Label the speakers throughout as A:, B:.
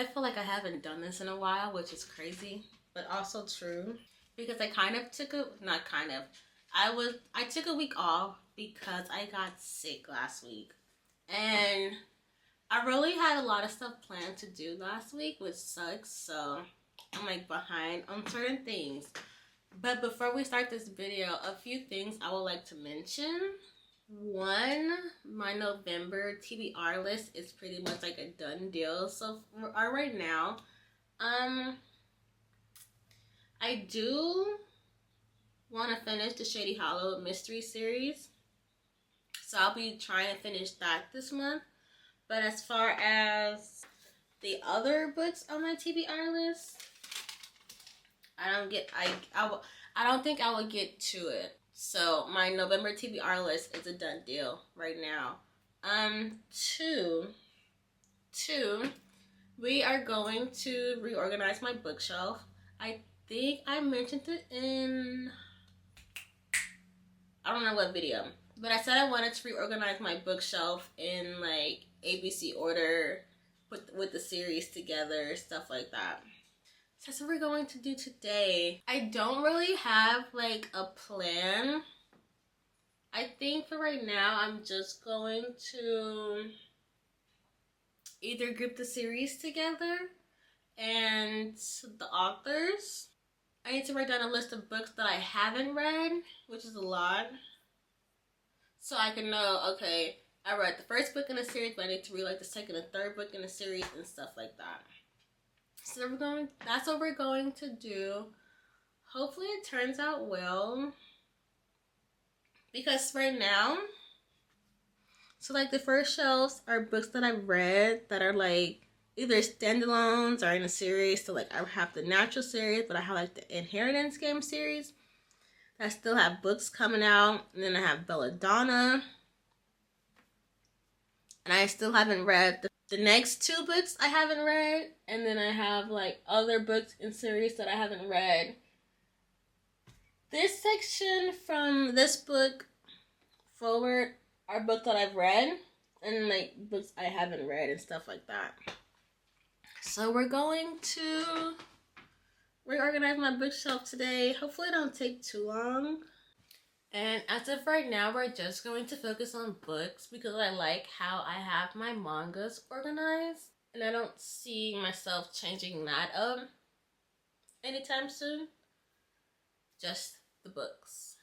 A: I feel like I haven't done this in a while, which is crazy, but also true. Because I kind of took a, not kind of, I took a week off because I got sick last week. And I really had a lot of stuff planned to do last week, which sucks. So I'm like behind on certain things. But before we start this video, a few things I would like to mention. One, my November TBR list is pretty much like a done deal. So right now, I do want to finish the Shady Hollow mystery series. So I'll be trying to finish that this month. But as far as the other books on my TBR list, I don't think I will get to it. So my November TBR list is a done deal right now. Two, we are going to reorganize my bookshelf. I think I mentioned it in, I don't know what video, but I said I wanted to reorganize my bookshelf in like ABC order, with the series together, stuff like that. So that's what we're going to do today. I don't really have like a plan. I think for right now, I'm just going to either group the series together and the authors. I need to write down a list of books that I haven't read, which is a lot. So I can know, okay, I read the first book in the series, but I need to read like the second and third book in the series and stuff like that. So that's what we're going to do. Hopefully it turns out well. Because right now, so like the first shelves are books that I've read that are like either standalones or in a series. So like I have the Natural series, but I have like the Inheritance Game series. I still have books coming out. And then I have Belladonna. And I still haven't read the next two books I haven't read. And then I have like other books in series that I haven't read. This section from this book forward are books that I've read. And like books I haven't read and stuff like that. So we're going to reorganize my bookshelf today. Hopefully it don't take too long. And as of right now, we're just going to focus on books because I like how I have my mangas organized. And I don't see myself changing that up anytime soon. Just the books.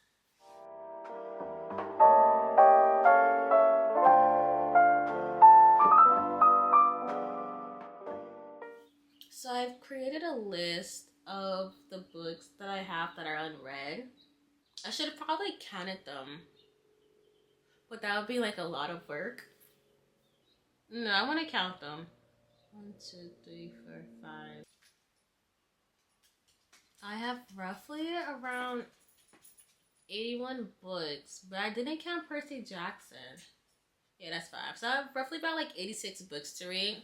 A: So I've created a list of the books that I have that are unread. I should have probably counted them, but that would be like a lot of work. No, I want to count them. 1, 2, 3, 4, 5. I have roughly around 81 books, but I didn't count Percy Jackson. Yeah, that's 5. So I have roughly about like 86 books to read.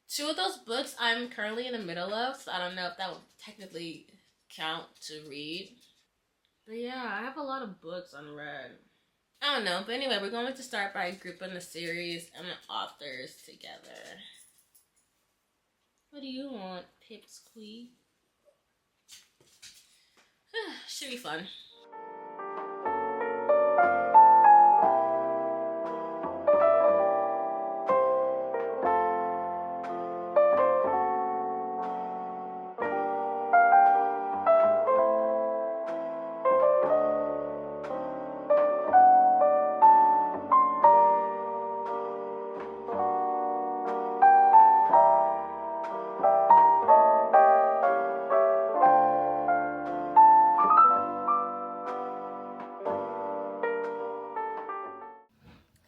A: 2 of those books I'm currently in the middle of, so I don't know if that would technically count to read. But yeah, I have a lot of books unread. I don't know, but anyway, we're going to start by grouping the series and the authors together. What do you want, Pipsqueak? Should be fun.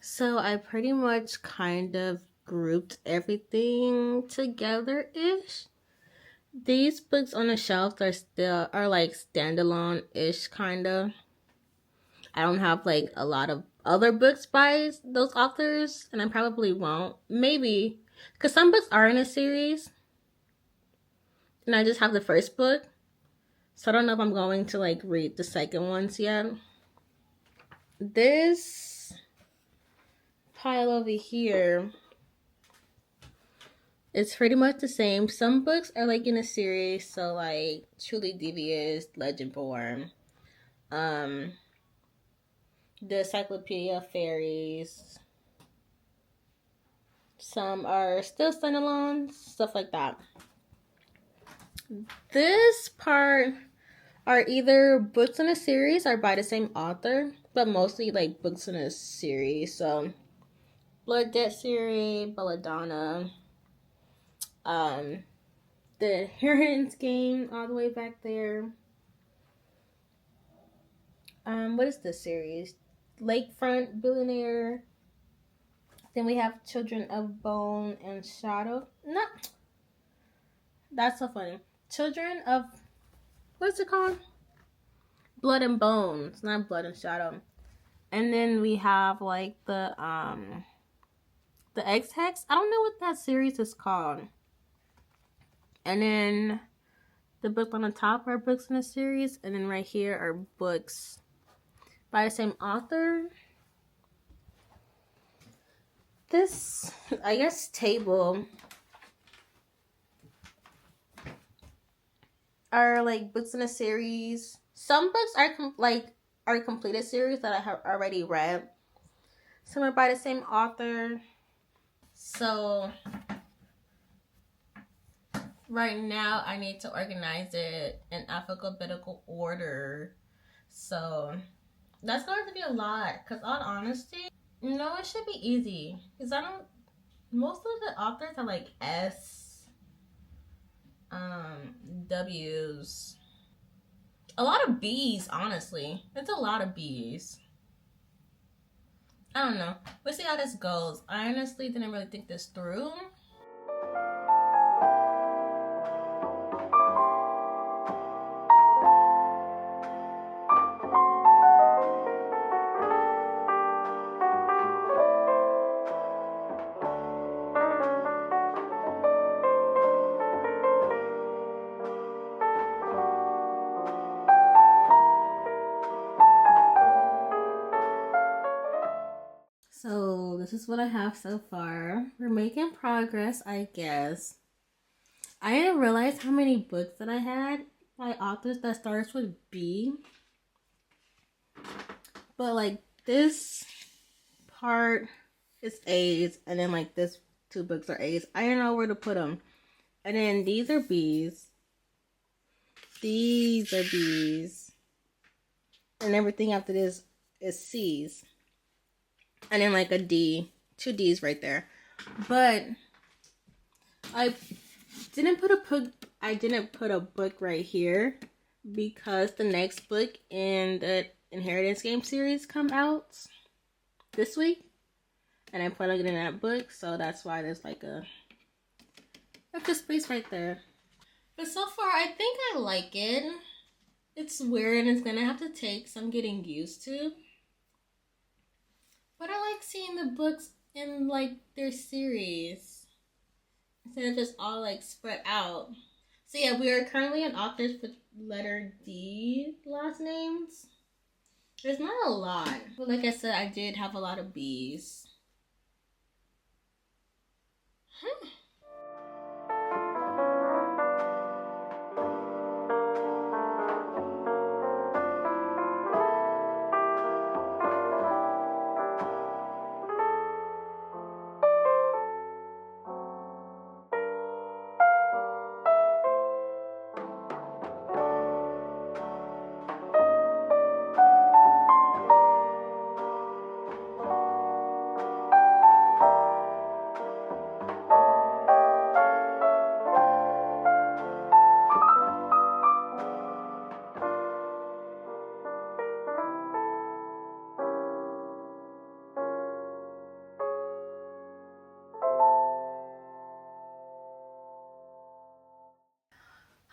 A: So I pretty much kind of grouped everything together-ish. These books on the shelf are like standalone-ish kind of. I don't have like a lot of other books by those authors, and I probably won't. Maybe, because some books are in a series, and I just have the first book. So I don't know if I'm going to like read the second ones yet. This pile over here It's pretty much the same. Some books are like in a series, so like Truly Devious, Legendborn, um, the Encyclopedia of Fairies. Some are still standalone, stuff like that. This part are either books in a series or by the same author, but mostly like books in a series. So, Blood Debt series, Belladonna, the Inheritance Game, all the way back there. What is this series? Lakefront Billionaire. Then we have Children of Bone and Shadow. No, that's so funny. Children of, what's it called? Blood and Bones, not Blood and Shadow. And then we have like the X-Hex. I don't know what that series is called. And then the book on the top are books in the series, and then right here are books by the same author. This, I guess, table are like books in a series. Some books are completed series that I have already read. Some are by the same author. So right now I need to organize it in alphabetical order. So that's going to be a lot. Because on honesty, no, it should be easy. Because most of the authors are like S, W's. A lot of B's, honestly. It's a lot of B's. I don't know. We'll see how this goes. I honestly didn't really think this through. So this is what I have so far. We're making progress, I guess. I didn't realize how many books that I had by authors that starts with B. But like this part is A's, and then like this 2 books are A's. I don't know where to put them. And then these are B's. These are B's. And everything after this is C's. And then like a D. 2 D's right there. But I didn't put a book right here because the next book in the Inheritance Game series come out this week. And I plan on getting that book, so that's why there's like a extra space right there. But so far, I think I like it. It's weird and it's gonna have to take some getting used to. But I like seeing the books in like their series instead of just all like spread out. So yeah, we are currently on authors with letter D last names. There's not a lot, but like I said, I did have a lot of B's.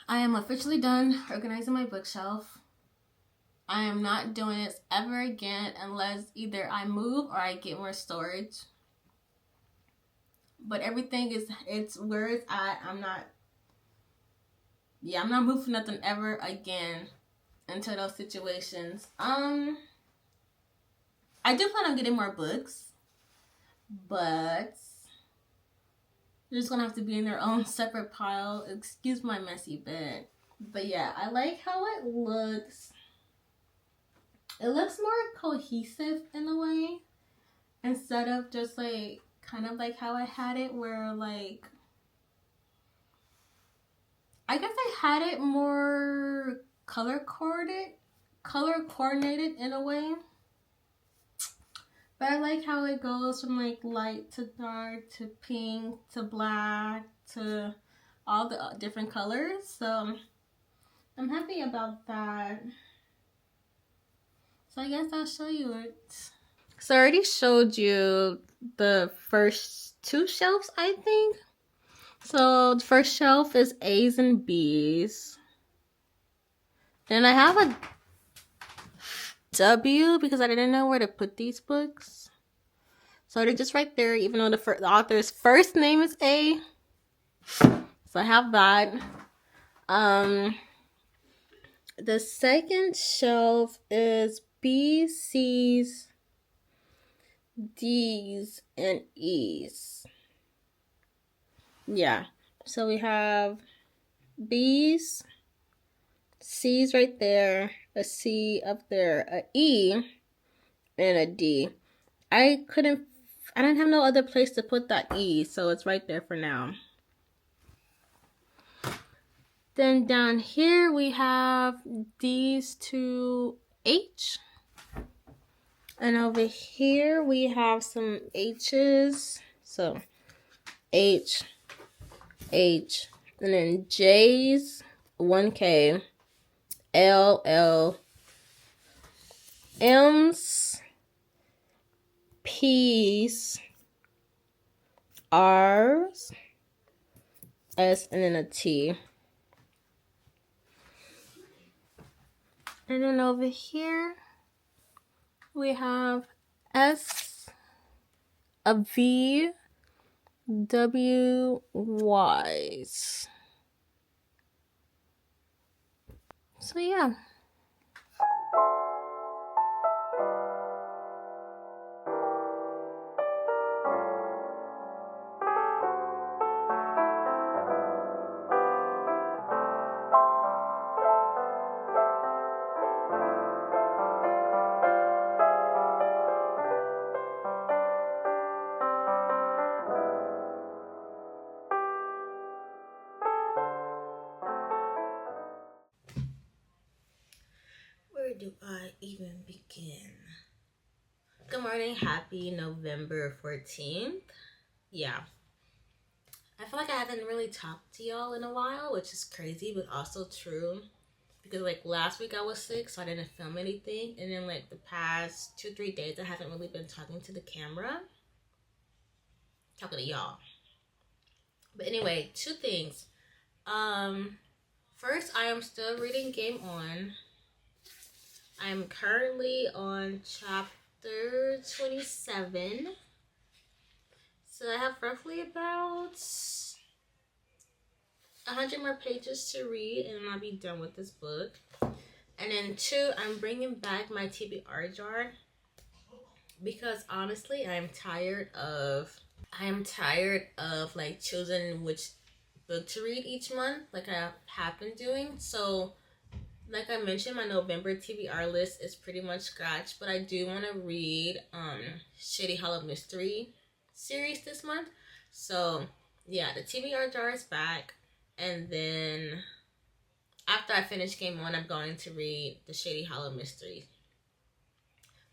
A: I am officially done organizing my bookshelf. I am not doing this ever again unless either I move or I get more storage. But everything it's where it's at. I'm not moving nothing ever again into those situations. I do plan on getting more books, but They're just gonna have to be in their own separate pile. Excuse my messy bed. But yeah, I like how it looks. It looks more cohesive in a way. Instead of just like, kind of like how I had it where like, I guess I had it more color coordinated in a way. But I like how it goes from like light to dark to pink to black to all the different colors. So I'm happy about that. So I guess I'll show you it. So I already showed you the first two shelves, I think. So the first shelf is A's and B's. Then I have a W because I didn't know where to put these books. So they're just right there, even though the author's first name is A. So I have that. The second shelf is B, C's, D's, and E's. Yeah. So we have B's, C's right there, a C up there, a E, and a D. I didn't have no other place to put that E, so it's right there for now. Then down here we have D's to H. And over here we have some H's. So H, H, and then J's, 1K, L, M's, P's, R's, S, and then a T. And then over here, we have S, a V, W, Y's. So yeah. Where do I even begin? Good morning, happy November 14th. Yeah. I feel like I haven't really talked to y'all in a while, which is crazy, but also true. Because like last week I was sick, so I didn't film anything. And then like the past 2-3 days, I haven't really been talking to the camera. Talking to y'all. But anyway, 2 things. First, I am still reading Game On. I'm currently on chapter 27. So I have roughly about 100 more pages to read and I'll be done with this book. And then 2, I'm bringing back my TBR jar because honestly, I'm tired of like choosing which book to read each month like I have been doing. So like I mentioned, my November TBR list is pretty much scratched, but I do want to read Shady Hollow Mystery series this month. So yeah, the TBR jar is back, and then after I finish Game On, I'm going to read the Shady Hollow Mystery.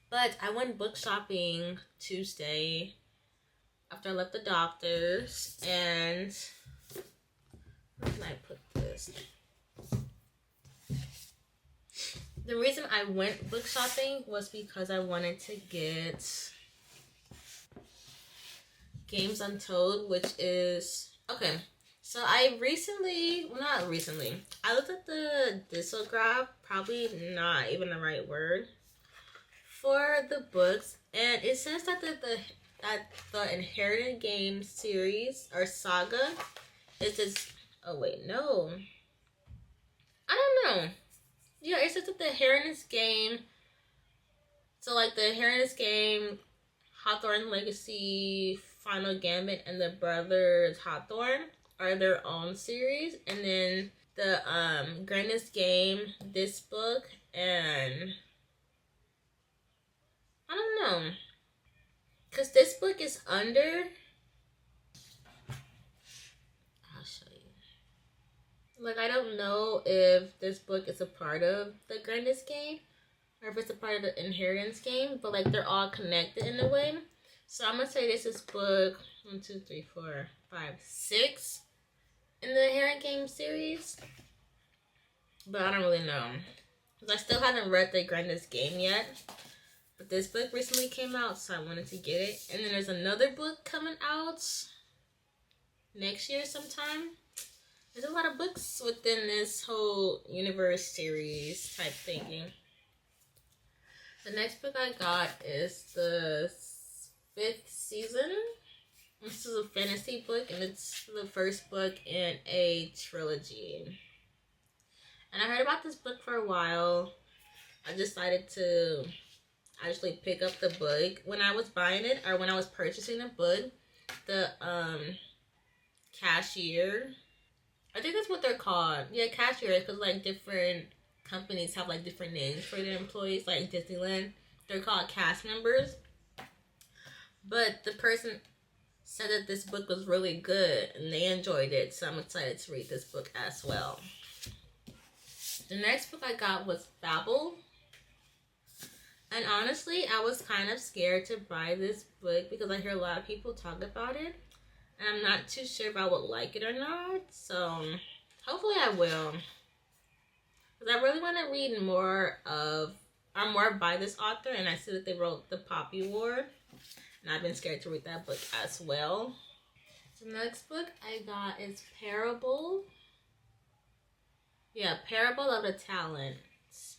A: But I went book shopping Tuesday after I left the doctor's, and where can I put this? The reason I went book shopping was because I wanted to get Games Untold, which is, okay, so I looked at the discograph, probably not even the right word, for the books, and it says that the Inherited Games series, or saga, is this, oh wait, no, I don't know. Yeah, it's just that the Inheritance Game. So like the Inheritance Game, Hawthorne Legacy, Final Gambit, and the Brothers Hawthorne are their own series. And then the Grandest Game, this book, and I don't know. Because this book is under... I'll show you. Like, I don't know if this book is a part of the Grandest Game or if it's a part of the Inheritance Game, but like they're all connected in a way. So I'm gonna say this is book 1, 2, 3, 4, 5, 6 in the Inheritance Game series. But I don't really know. Because I still haven't read the Grandest Game yet. But this book recently came out, so I wanted to get it. And then there's another book coming out next year sometime. There's a lot of books within this whole universe series type thinking. The next book I got is the 5th season. This is a fantasy book, and it's the first book in a trilogy. And I heard about this book for a while. I decided to actually pick up the book. When I was buying it, or when I was purchasing the book, the cashier, I think that's what they're called. Yeah, cashier, because like different companies have like different names for their employees, like Disneyland. They're called cast members. But the person said that this book was really good and they enjoyed it, so I'm excited to read this book as well. The next book I got was Babel. And honestly, I was kind of scared to buy this book because I hear a lot of people talk about it. And I'm not too sure if I would like it or not. So hopefully I will. Because I really want to read more by this author. And I see that they wrote The Poppy War. And I've been scared to read that book as well. The next book I got is Parable. Yeah, Parable of the Talents.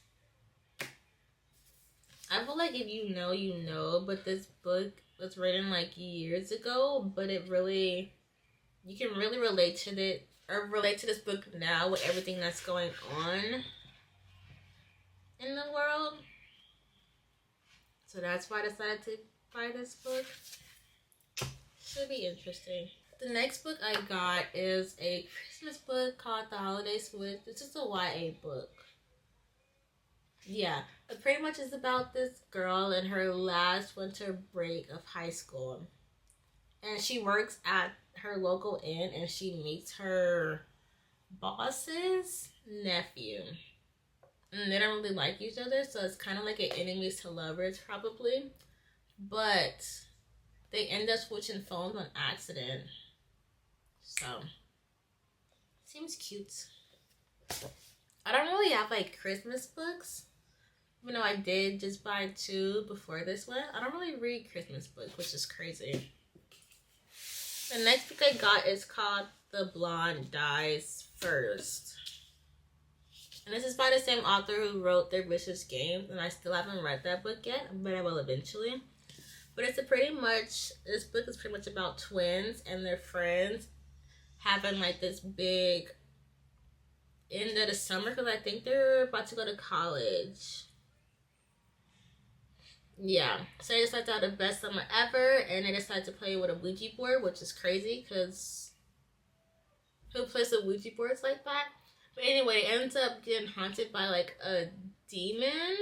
A: I feel like if you know, you know. But this book was written like years ago. But it really, you can really relate to it. Or relate to this book now with everything that's going on in the world. So that's why I decided to buy this book. Should be interesting. The next book I got is a Christmas book called The Holiday Switch. It's just a YA book. Yeah, it pretty much is about this girl in her last winter break of high school. And she works at her local inn and she meets her boss's nephew. And they don't really like each other, so it's kind of like an enemies to lovers probably. But they end up switching phones on accident. So, seems cute. I don't really have like Christmas books. Even though I did just buy 2 before this one. I don't really read Christmas books, which is crazy. The next book I got is called The Blonde Dies First. And this is by the same author who wrote The Vicious Games. And I still haven't read that book yet, but I will eventually. But this book is pretty much about twins and their friends having like this big end of the summer. Because I think they're about to go to college. Yeah, so they decided to have the best summer ever, and they decided to play with a Ouija board, which is crazy, because who plays with Ouija boards like that? But anyway, it ends up getting haunted by, like, a demon.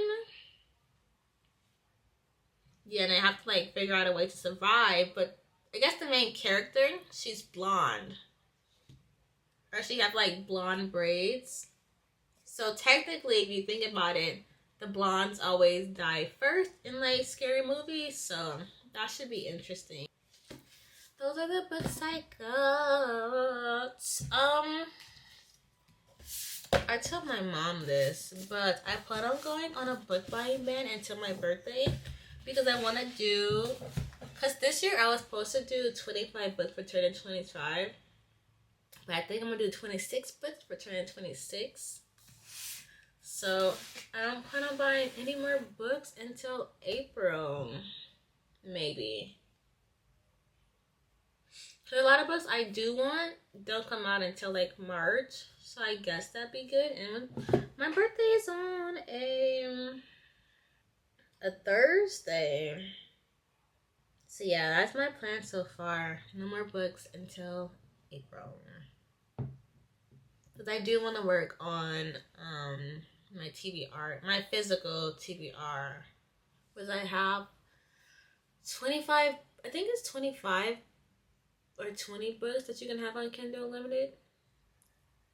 A: Yeah, and they have to, like, figure out a way to survive, but I guess the main character, she's blonde. Or she have, like, blonde braids. So technically, if you think about it, the blondes always die first in like scary movies, so that should be interesting. Those are the books I got. I told my mom this, but I plan on going on a book buying ban until my birthday because I want to do. Because this year I was supposed to do 25 books for turning 25, but I think I'm gonna do 26 books for turning 26. So, I don't plan on buying any more books until April, maybe. So, a lot of books I do want don't come out until, like, March. So, I guess that'd be good. And my birthday is on a Thursday. So yeah, that's my plan so far. No more books until April. Because I do want to work on my TBR, my physical TBR. Because I have 25, I think it's 25 or 20 books that you can have on Kindle Unlimited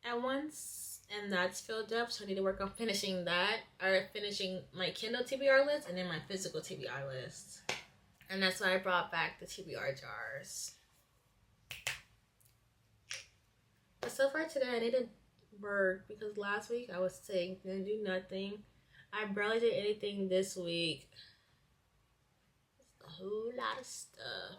A: at once. And that's filled up, so I need to work on finishing that, or finishing my Kindle TBR list and then my physical TBR list. And that's why I brought back the TBR jars. But so far today, I need to work because last week I was sick, didn't do nothing. I barely did anything this week. It's a whole lot of stuff.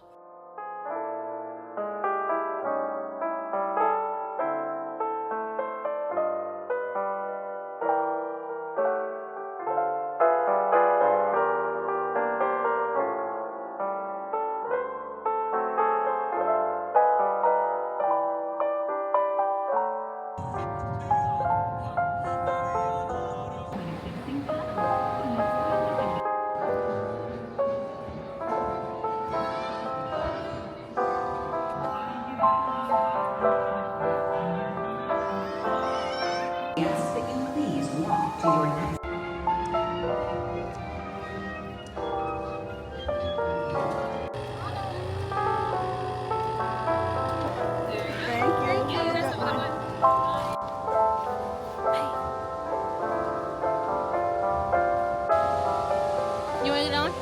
A: You want to get on?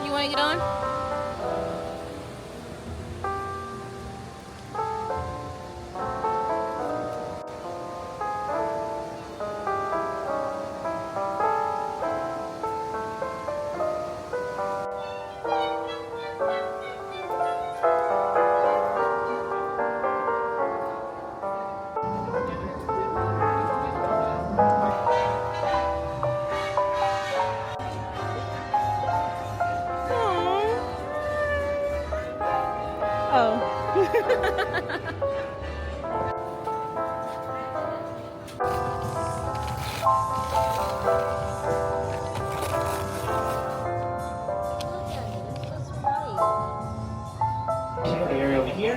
A: You want to get on?
B: Area over here.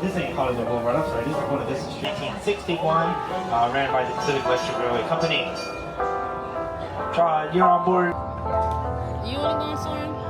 B: This ain't Hollywood Boulevard, I'm sorry, this is one of this is 1861, ran by the Pacific Western Railway Company. You're on board.
A: You wanna go on, Soren?